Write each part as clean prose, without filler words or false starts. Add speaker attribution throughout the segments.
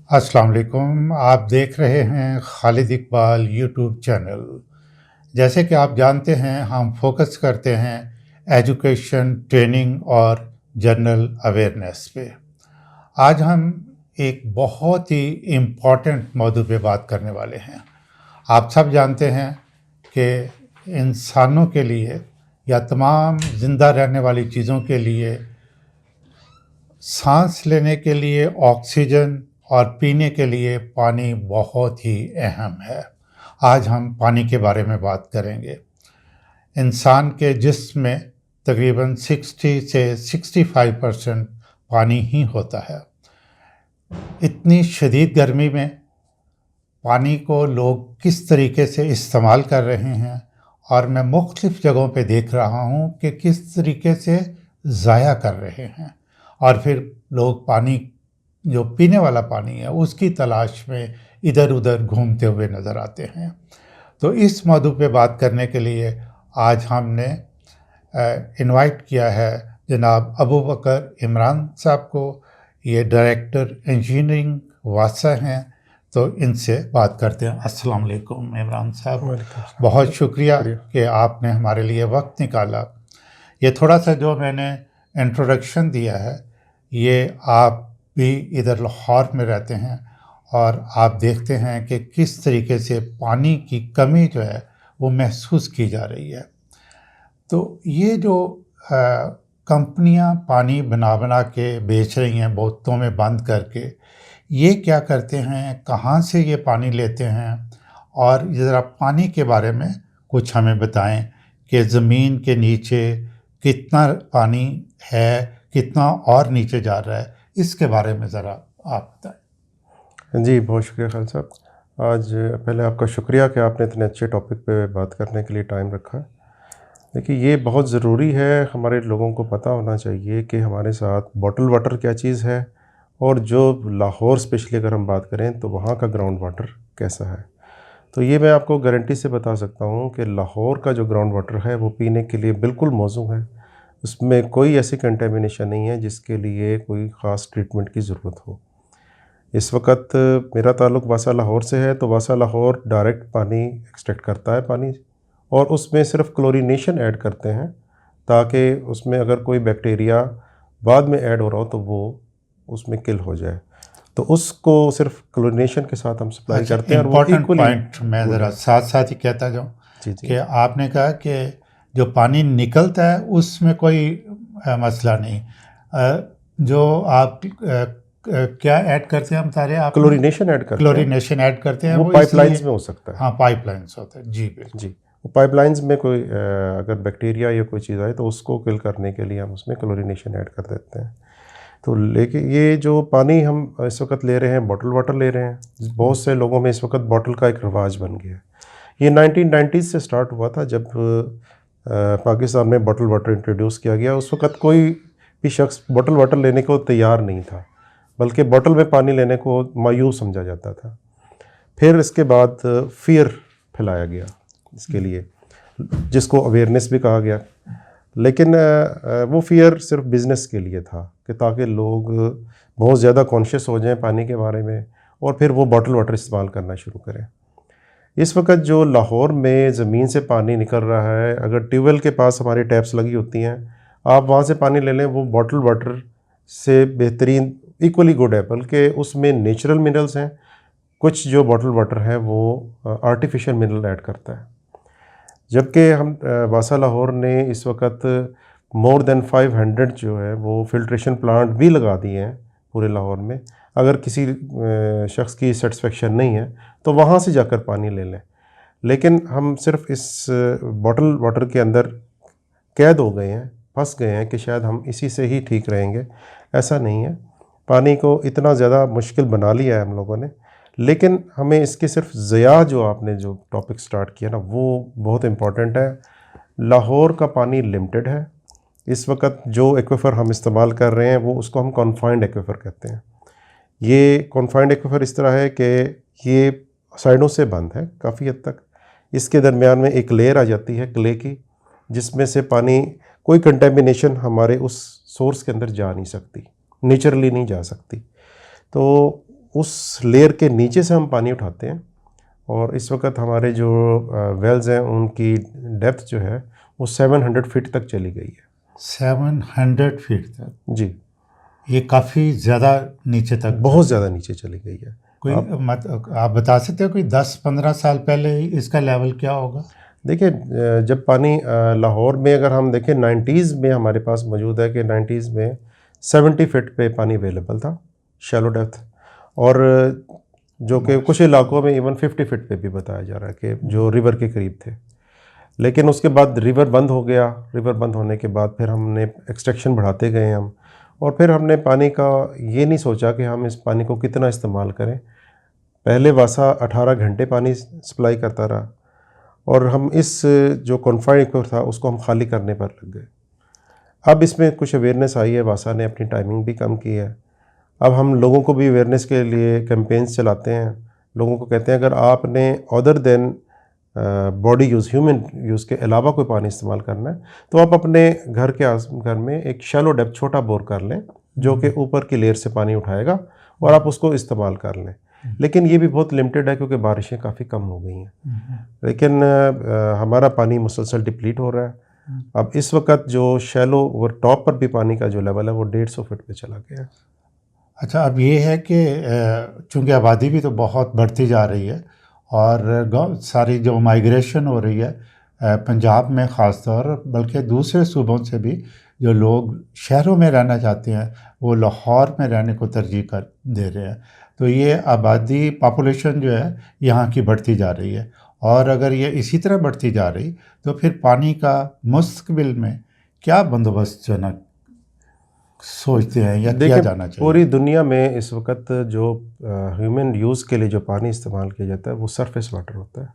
Speaker 1: अस्सलाम वालेकुम। आप देख रहे हैं खालिद इकबाल यूट्यूब चैनल। जैसे कि आप जानते हैं, हम फोकस करते हैं एजुकेशन, ट्रेनिंग और जनरल अवेयरनेस पे। आज हम एक बहुत ही इम्पोर्टेंट मौजू पे बात करने वाले हैं। आप सब जानते हैं कि इंसानों के लिए या तमाम ज़िंदा रहने वाली चीज़ों के लिए सांस लेने के लिए ऑक्सीजन और पीने के लिए पानी बहुत ही अहम है। आज हम पानी के बारे में बात करेंगे। इंसान के जिस्म में तकरीबन 60 से 65% पानी ही होता है। इतनी शदीद गर्मी में पानी को लोग किस तरीके से इस्तेमाल कर रहे हैं, और मैं मुख्तलिफ़ जगहों पे देख रहा हूँ कि किस तरीके से ज़ाया कर रहे हैं, और फिर लोग पानी, जो पीने वाला पानी है, उसकी तलाश में इधर उधर घूमते हुए नज़र आते हैं। तो इस मौजू पे बात करने के लिए आज हमने इनवाइट किया है जनाब अबू बकर इमरान साहब को। ये डायरेक्टर इंजीनियरिंग वासा हैं। तो इनसे बात करते हैं। अस्सलाम वालेकुम इमरान साहब, बहुत शुक्रिया कि आपने हमारे लिए वक्त निकाला। ये थोड़ा सा जो मैंने इंट्रोडक्शन दिया है, ये आप भी इधर लाहौर में रहते हैं और आप देखते हैं कि किस तरीके से पानी की कमी जो है वो महसूस की जा रही है। तो ये जो कंपनियां पानी बना बना के बेच रही हैं बोतलों में बंद करके, ये क्या करते हैं, कहाँ से ये पानी लेते हैं, और ज़रा पानी के बारे में कुछ हमें बताएं कि ज़मीन के नीचे कितना पानी है, कितना और नीचे जा रहा है, इसके बारे में ज़रा आप बताएं।
Speaker 2: जी, बहुत शुक्रिया खालिद साहब। आज पहले आपका शुक्रिया कि आपने इतने अच्छे टॉपिक पे बात करने के लिए टाइम रखा। देखिए, ये बहुत ज़रूरी है, हमारे लोगों को पता होना चाहिए कि हमारे साथ बॉटल वाटर क्या चीज़ है, और जो लाहौर स्पेशली अगर हम बात करें तो वहाँ का ग्राउंड वाटर कैसा है। तो ये मैं आपको गारंटी से बता सकता हूँ कि लाहौर का जो ग्राउंड वाटर है वो पीने के लिए बिल्कुल मौजूद है। उसमें कोई ऐसी कंटेमिनेशन नहीं है जिसके लिए कोई ख़ास ट्रीटमेंट की ज़रूरत हो। इस वक्त मेरा ताल्लुक़ वासा लाहौर से है, तो वासा लाहौर डायरेक्ट पानी एक्सट्रैक्ट करता है पानी, और उसमें सिर्फ क्लोरीनेशन ऐड करते हैं ताकि उसमें अगर कोई बैक्टीरिया बाद में ऐड हो रहा हो तो वो उसमें किल हो जाए। तो उसको सिर्फ क्लोरीनेशन के साथ हम सप्लाई करते हैं, और वो
Speaker 1: इम्पॉर्टेंट
Speaker 2: इक्वली
Speaker 1: पॉइंट मैं ज़रा साथ साथ ही कहता जाऊँ
Speaker 2: जी जी
Speaker 1: कि आपने कहा कि जो पानी निकलता है उसमें कोई मसला नहीं। जो आप क्या ऐड करते हैं, हम तारे आप
Speaker 2: क्लोरीनेशन ऐड करते हैं,
Speaker 1: क्लोरीनेशन ऐड करते हैं,
Speaker 2: वो पाइपलाइंस में हो सकता है।
Speaker 1: हाँ, पाइपलाइंस होता है। जी बिल्कुल
Speaker 2: जी, वो पाइपलाइंस में कोई अगर बैक्टीरिया या कोई चीज़ आए तो उसको किल करने के लिए हम उसमें क्लोरीनेशन ऐड कर देते हैं। तो लेकिन ये जो पानी हम इस वक्त ले रहे हैं, बॉटल वाटर ले रहे हैं, बहुत से लोगों में इस वक्त बॉटल का एक रिवाज बन गया है। ये 1990s से स्टार्ट हुआ था, जब पाकिस्तान में बॉटल वाटर इंट्रोड्यूस किया गया। उस वक्त कोई भी शख्स बॉटल वाटर लेने को तैयार नहीं था, बल्कि बॉटल में पानी लेने को मायूस समझा जाता था। फिर इसके बाद फियर फैलाया गया इसके लिए, जिसको अवेयरनेस भी कहा गया। लेकिन वो फियर सिर्फ बिज़नेस के लिए था कि ताकि लोग बहुत ज़्यादा कॉन्शियस हो जाएं पानी के बारे में, और फिर वो बॉटल वाटर इस्तेमाल करना शुरू करें। इस वक्त जो लाहौर में ज़मीन से पानी निकल रहा है, अगर ट्यूबवेल के पास हमारी टैप्स लगी होती हैं, आप वहाँ से पानी ले लें, वो बॉटल वाटर से बेहतरीन, इक्वली गुड है, बल्कि उसमें नेचुरल मिनरल्स हैं। कुछ जो बॉटल वाटर है वो आर्टिफिशियल मिनरल ऐड करता है। जबकि हम वासा लाहौर ने इस वक्त मोर देन 500 जो है वो फिल्ट्रेशन प्लांट भी लगा दिए हैं पूरे लाहौर में। अगर किसी शख्स की सेटिस्फेक्शन नहीं है तो वहाँ से जाकर पानी ले लें। लेकिन हम सिर्फ इस बॉटल वाटर के अंदर कैद हो गए हैं, फंस गए हैं कि शायद हम इसी से ही ठीक रहेंगे। ऐसा नहीं है, पानी को इतना ज़्यादा मुश्किल बना लिया है हम लोगों ने। लेकिन हमें इसके सिर्फ ज़िया, जो आपने जो टॉपिक स्टार्ट किया ना, वो बहुत इम्पॉर्टेंट है। लाहौर का पानी लिमिटेड है। इस वक्त जो एक्वीफर हम इस्तेमाल कर रहे हैं वो उसको हम कॉन्फाइंड एक्वीफर कहते हैं। ये कॉन्फाइंड एक्वीफर इस तरह है कि ये साइडों से बंद है काफ़ी हद तक। इसके दरमियान में एक लेयर आ जाती है क्ले की, जिसमें से पानी, कोई कंटेमिनेशन हमारे उस सोर्स के अंदर जा नहीं सकती, नेचुरली नहीं जा सकती। तो उस लेयर के नीचे से हम पानी उठाते हैं और इस वक्त हमारे जो वेल्स हैं उनकी डेप्थ जो है वो 700 फीट तक चली गई है।
Speaker 1: 700 फीट तक?
Speaker 2: जी,
Speaker 1: ये काफ़ी ज़्यादा नीचे तक,
Speaker 2: बहुत ज़्यादा नीचे चली गई है।
Speaker 1: कोई आप बता सकते हो कोई 10-15 साल पहले इसका लेवल क्या होगा?
Speaker 2: देखिए, जब पानी लाहौर में अगर हम देखें 90s में हमारे पास मौजूद है कि 90s में 70 फीट पे पानी अवेलेबल था शैलो डेप्थ, और जो कि कुछ इलाकों में इवन 50 फीट पे भी बताया जा रहा है कि जो रिवर के करीब थे। लेकिन उसके बाद रिवर बंद हो गया। रिवर बंद होने के बाद फिर हमने एक्सट्रैक्शन बढ़ाते गए हम, और फिर हमने पानी का ये नहीं सोचा कि हम इस पानी को कितना इस्तेमाल करें। पहले वासा 18 घंटे पानी सप्लाई करता रहा और हम इस जो कॉन्फाइंड था उसको हम खाली करने पर लग गए। अब इसमें कुछ अवेयरनेस आई है, वासा ने अपनी टाइमिंग भी कम की है। अब हम लोगों को भी अवेयरनेस के लिए कैंपेन्स चलाते हैं। लोगों को कहते हैं अगर आपने other than body use, human use के अलावा कोई पानी इस्तेमाल करना है तो आप अपने घर में एक शैलो डेप्थ छोटा बोर कर लें जो कि ऊपर की लेयर से पानी उठाएगा और आप उसको इस्तेमाल कर लें। लेकिन ये भी बहुत लिमिटेड है क्योंकि बारिशें काफ़ी कम हो गई हैं। लेकिन हमारा पानी मुसलसल डिप्लीट हो रहा है। अब इस वक्त जो शैलो और टॉप पर भी पानी का जो लेवल है वो 150 फीट पे चला गया है।
Speaker 1: अच्छा, अब ये है कि चूँकि आबादी भी तो बहुत बढ़ती जा रही है और सारी जो माइग्रेशन हो रही है पंजाब में ख़ास तौर, बल्कि दूसरे सूबों से भी जो लोग शहरों में रहना चाहते हैं वो लाहौर में रहने को तरजीह कर दे रहे हैं। तो ये आबादी पॉपुलेशन जो है यहाँ की बढ़ती जा रही है, और अगर ये इसी तरह बढ़ती जा रही तो फिर पानी का मुस्तकबिल में क्या बंदोबस्त जो ना सोचते हैं या किया जाना चाहिए?
Speaker 2: पूरी दुनिया में इस वक्त जो ह्यूमन यूज़ के लिए जो पानी इस्तेमाल किया जाता है वो सरफेस वाटर होता है,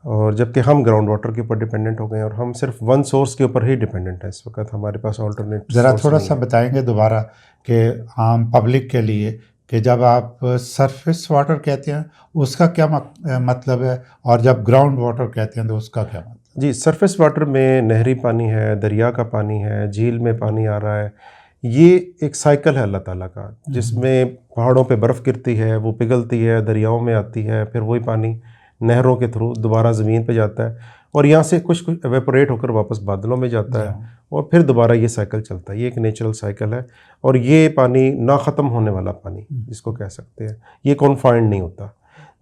Speaker 2: और जबकि हम ग्राउंड वाटर के ऊपर डिपेंडेंट हो गए हैं और हम सिर्फ वन सोर्स के ऊपर ही डिपेंडेंट है इस वक्त। हमारे पास ऑल्टरनेट
Speaker 1: ज़रा थोड़ा सा बताएंगे दोबारा कि आम पब्लिक के लिए कि जब आप सरफेस वाटर कहते हैं उसका क्या मतलब है, और जब ग्राउंड वाटर कहते हैं तो उसका क्या मतलब?
Speaker 2: जी, सरफेस वाटर में नहरी पानी है, दरिया का पानी है, झील में पानी आ रहा है। ये एक साइकिल है अल्लाह ताला का, जिसमें पहाड़ों पे बर्फ़ गिरती है, वो पिघलती है, दरियाओं में आती है, फिर वही पानी नहरों के थ्रू दोबारा ज़मीन पे जाता है और यहाँ से कुछ एवेपोरेट होकर वापस बादलों में जाता है और फिर दोबारा ये साइकिल चलता है। ये एक नेचुरल साइकिल है और ये पानी ना ख़त्म होने वाला पानी जिसको कह सकते हैं, ये कॉन्फाइंड नहीं होता।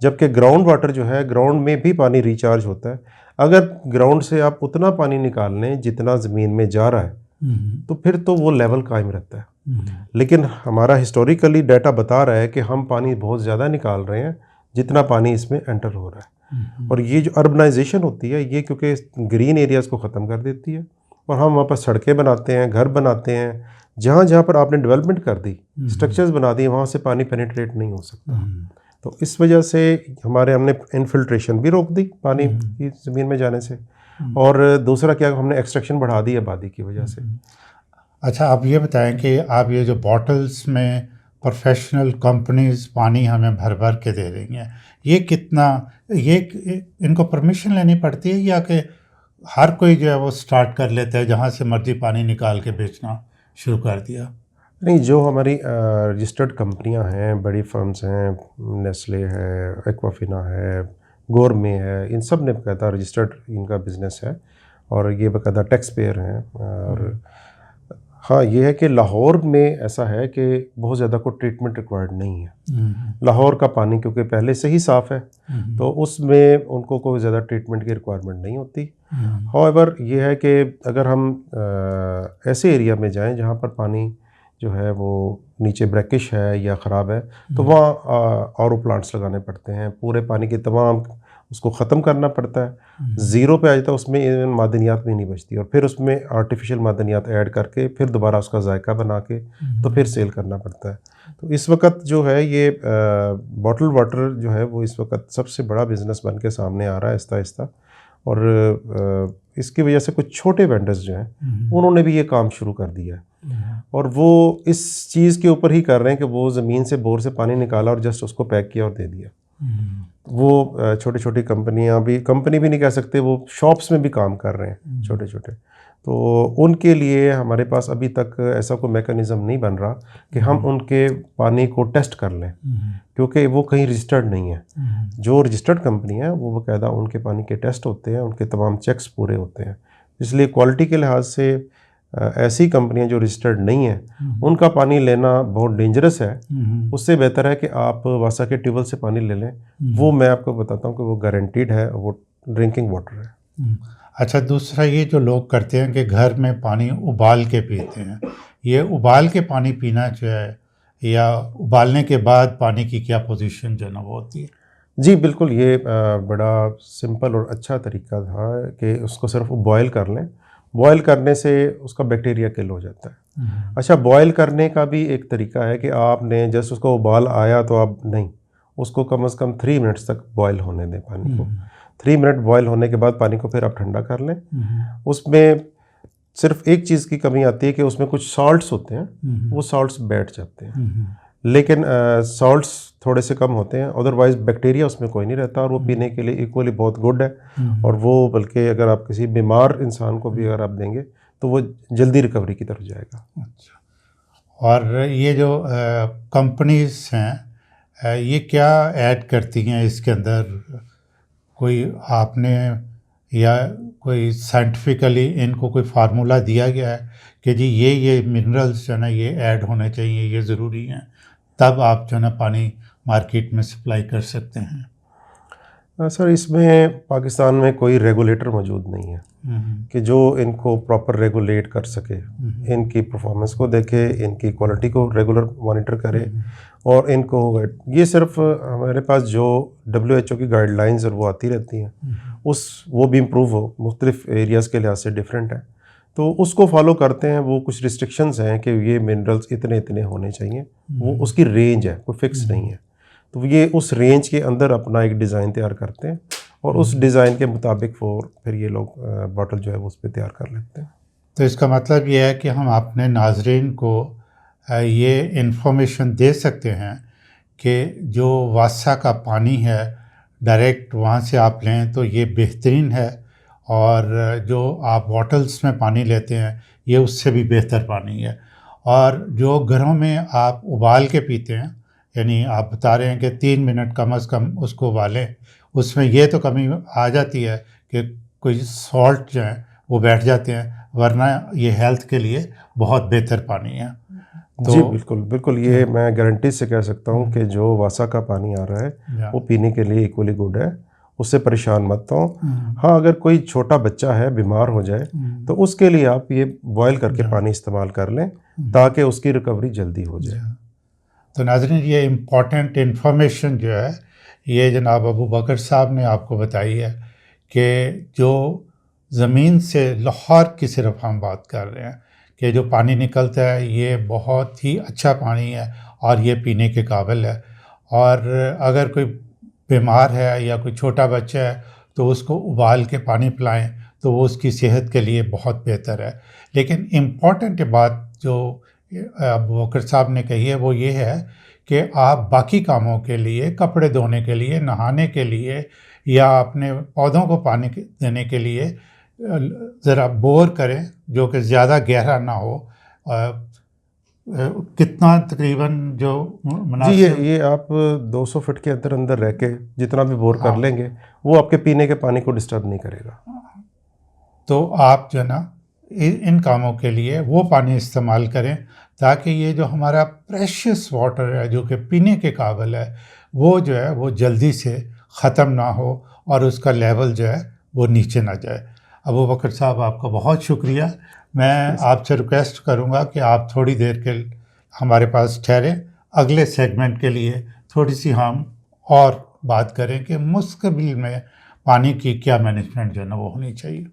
Speaker 2: जबकि ग्राउंड वाटर जो है, ग्राउंड में भी पानी रिचार्ज होता है। अगर ग्राउंड से आप उतना पानी निकाल लें जितना ज़मीन में जा रहा है तो फिर तो वो लेवल कायम रहता है। लेकिन हमारा हिस्टोरिकली डाटा बता रहा है कि हम पानी बहुत ज़्यादा निकाल रहे हैं जितना पानी इसमें एंटर हो रहा है। और ये जो अर्बनाइजेशन होती है ये क्योंकि ग्रीन एरियाज़ को ख़त्म कर देती है और हम वहाँ पर सड़कें बनाते हैं, घर बनाते हैं, जहाँ जहाँ पर आपने डेवलपमेंट कर दी, स्ट्रक्चर्स बना दिए, वहाँ से पानी पेनिट्रेट नहीं हो सकता। तो इस वजह से हमने इनफिल्ट्रेशन भी रोक दी पानी की ज़मीन में जाने से, और दूसरा क्या, हमने एक्सट्रैक्शन बढ़ा दी आबादी की वजह से।
Speaker 1: अच्छा, आप ये बताएं कि आप ये जो बॉटल्स में प्रोफेशनल कंपनीज पानी हमें भर भर के दे रही हैं, ये कितना, ये इनको परमिशन लेनी पड़ती है या कि हर कोई जो है वो स्टार्ट कर लेता है, जहाँ से मर्जी पानी निकाल के बेचना शुरू कर दिया?
Speaker 2: नहीं, जो हमारी रजिस्टर्ड कंपनियां हैं, बड़ी फर्म्स हैं, नेस्ले है, एक्वाफिना है, गोरमे है, इन सब ने बाकायदा रजिस्टर्ड इनका बिज़नेस है और ये बाकायदा टैक्स पेयर हैं। और हाँ, ये है कि लाहौर में ऐसा है कि बहुत ज़्यादा कोई ट्रीटमेंट रिक्वायर्ड नहीं है। लाहौर का पानी क्योंकि पहले से ही साफ़ है तो उसमें उनको कोई ज़्यादा ट्रीटमेंट की रिक्वायरमेंट नहीं होती। हाउएवर ये है कि अगर हम ऐसे एरिया में जाएं जहाँ पर पानी जो है वो नीचे ब्रैकिश है या ख़राब है तो वहाँ आरओ प्लांट्स लगाने पड़ते हैं, पूरे पानी के तमाम उसको ख़त्म करना पड़ता है। ज़ीरो पे आ जाता है, उसमें मादनियात भी नहीं बचती और फिर उसमें आर्टिफिशियल मादनियात ऐड करके फिर दोबारा उसका जायका बना के तो फिर सेल करना पड़ता है। तो इस वक्त जो है ये बॉटल वाटर जो है वो इस वक्त सबसे बड़ा बिज़नेस बन के सामने आ रहा है आहिस्ता आहिस्ता, और इसकी वजह से कुछ छोटे वेंडर्स जो हैं उन्होंने भी ये काम शुरू कर दिया है और वो इस चीज़ के ऊपर ही कर रहे हैं कि वो ज़मीन से बोर से पानी निकाला और जस्ट उसको पैक किया और दे दिया। वो छोटी छोटी कंपनी भी नहीं कह सकते, वो शॉप्स में भी काम कर रहे हैं छोटे छोटे। तो उनके लिए हमारे पास अभी तक ऐसा कोई मैकेनिज़्म नहीं बन रहा कि हम उनके पानी को टेस्ट कर लें, क्योंकि वो कहीं रजिस्टर्ड नहीं है। जो रजिस्टर्ड कंपनी है वो बाकायदा उनके पानी के टेस्ट होते हैं, उनके तमाम चेक्स पूरे होते हैं। इसलिए क्वालिटी के लिहाज से ऐसी कंपनियां जो रजिस्टर्ड नहीं हैं उनका पानी लेना बहुत डेंजरस है। उससे बेहतर है कि आप वासा के ट्यूबवेल से पानी ले लें। वो मैं आपको बताता हूँ कि वो गारंटीड है, वो ड्रिंकिंग वाटर है।
Speaker 1: अच्छा, दूसरा ये जो लोग करते हैं कि घर में पानी उबाल के पीते हैं, ये उबाल के पानी पीना जो है या उबालने के बाद पानी की क्या पोजीशन जो है ना वो होती है?
Speaker 2: जी बिल्कुल, ये बड़ा सिंपल और अच्छा तरीका था कि उसको सिर्फ बॉयल कर लें। बॉयल करने से उसका बैक्टीरिया किल हो जाता है। अच्छा, बॉयल करने का भी एक तरीका है कि आपने जैसे उसको उबाल आया तो आप नहीं, उसको कम से कम 3 मिनट्स तक बॉयल होने दें पानी को। 3 मिनट बॉयल होने के बाद पानी को फिर आप ठंडा कर लें। उसमें सिर्फ एक चीज़ की कमी आती है कि उसमें कुछ सॉल्ट्स होते हैं, वो सॉल्ट्स बैठ जाते हैं, लेकिन सॉल्ट्स थोड़े से कम होते हैं, अदरवाइज़ बैक्टीरिया उसमें कोई नहीं रहता और वो पीने के लिए इक्वली बहुत गुड है। और वो बल्कि अगर आप किसी बीमार इंसान को भी अगर आप देंगे तो वो जल्दी रिकवरी की तरफ जाएगा।
Speaker 1: अच्छा, और ये जो कंपनीज हैं ये क्या ऐड करती हैं इसके अंदर? कोई आपने या कोई साइंटिफिकली इनको कोई फार्मूला दिया गया है कि जी ये मिनरल्स जो है ना ये ऐड होने चाहिए, ये ज़रूरी हैं, तब आप जो है ना पानी मार्केट में सप्लाई कर सकते हैं?
Speaker 2: सर, इसमें पाकिस्तान में कोई रेगुलेटर मौजूद नहीं है कि जो इनको प्रॉपर रेगुलेट कर सके, इनकी परफॉर्मेंस को देखे, इनकी क्वालिटी को रेगुलर मॉनिटर करे और इनको ये सिर्फ हमारे पास जो WHO की गाइडलाइंस और वो आती रहती हैं, वो भी इम्प्रूव हो, मुख्तलिफ एरियाज़ के लिहाज से डिफरेंट है, तो उसको फॉलो करते हैं। वो कुछ रिस्ट्रिक्शंस हैं कि ये मिनरल्स इतने इतने होने चाहिए, वो उसकी रेंज है, कोई फिक्स नहीं है। तो ये उस रेंज के अंदर अपना एक डिज़ाइन तैयार करते हैं और उस डिज़ाइन के मुताबिक फिर ये लोग बॉटल जो है वो उस पर तैयार कर लेते हैं।
Speaker 1: तो इसका मतलब ये है कि हम अपने नाजरीन को ये इन्फॉर्मेशन दे सकते हैं कि जो वासा का पानी है डायरेक्ट वहाँ से आप लें तो ये बेहतरीन है, और जो आप बॉटल्स में पानी लेते हैं ये उससे भी बेहतर पानी है। और जो घरों में आप उबाल के पीते हैं, यानी आप बता रहे हैं कि 3 मिनट कम से कम उसको उबालें, उसमें ये तो कमी आ जाती है कि कोई सॉल्ट जो है वो बैठ जाते हैं, वरना ये हेल्थ के लिए बहुत बेहतर पानी है। तो
Speaker 2: जी बिल्कुल बिल्कुल, ये मैं गारंटी से कह सकता हूँ कि जो वासा का पानी आ रहा है वो पीने के लिए इक्वली गुड है, उससे परेशान मत हो। हाँ, अगर कोई छोटा बच्चा है बीमार हो जाए तो उसके लिए आप ये बॉयल करके पानी इस्तेमाल कर लें ताकि उसकी रिकवरी जल्दी हो जाए।
Speaker 1: तो नाज़रीन, ये इम्पॉर्टेंट इन्फॉर्मेशन जो है ये जनाब अबू बकर साहब ने आपको बताई है कि जो ज़मीन से लाहौर की सिर्फ हम बात कर रहे हैं कि जो पानी निकलता है ये बहुत ही अच्छा पानी है और ये पीने के काबिल है। और अगर कोई बीमार है या कोई छोटा बच्चा है तो उसको उबाल के पानी पिलाएं तो वो उसकी सेहत के लिए बहुत बेहतर है। लेकिन इम्पॉर्टेंट बात जो अबू बकर साहब ने कही है वो ये है कि आप बाकी कामों के लिए, कपड़े धोने के लिए, नहाने के लिए या अपने पौधों को पानी देने के लिए ज़रा बोर करें जो कि ज़्यादा गहरा ना हो। कितना तकरीबन जो
Speaker 2: मुनासिब जी, ये आप 200 फीट के अंदर अंदर रह के जितना भी बोर कर लेंगे वो आपके पीने के पानी को डिस्टर्ब नहीं करेगा।
Speaker 1: तो आप जो ना इन कामों के लिए वो पानी इस्तेमाल करें ताकि ये जो हमारा प्रेशियस वाटर है जो कि पीने के काबिल है वो जो है वो जल्दी से ख़त्म ना हो और उसका लेवल जो है वो नीचे ना जाए। अबू बकर साहब, आपका बहुत शुक्रिया। मैं आपसे रिक्वेस्ट करूंगा कि आप थोड़ी देर के हमारे पास ठहरें, अगले सेगमेंट के लिए थोड़ी सी हम और बात करें कि मुस्तकबिल में पानी की क्या मैनेजमेंट जो है ना वो होनी चाहिए।